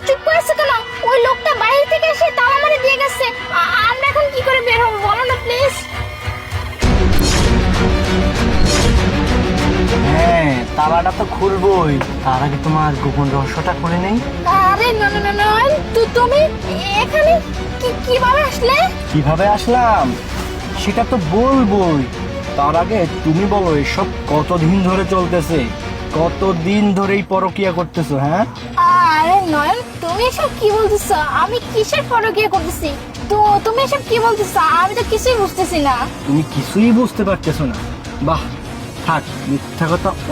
চুপ করে আছো কেন? ওই লোকটা বাইরে থেকে এসে তালা মারি দিয়ে গেছে। আমরা এখন কি করে বের হবো বলো না প্লিজ। হ্যাঁ, তালাটা তো খুলবই, তার আগে তোমার গোপন রহস্যটা খুলে নেই। আরে না না না নয়ন, তুমি এখানে কিভাবে আসলে? কিভাবে আসলাম সেটা তো বলবোই, তার আগে তুমি বলো এসব কতদিন ধরে চলতেছে, কতদিন ধরেই পরকিয়া করতেছো? হ্যাঁ, আরে নয়ন, তুমি এসব কি বলতেছো? আমি কিসের পরকিয়া করতেছি? তো তুমি এসব কি বলতেছো? আমি তো কিছুই বুঝতেছি না। তুমি কিছুই বুঝতে পারতেছো না? বাহ, থাক, মিথ্যা কথা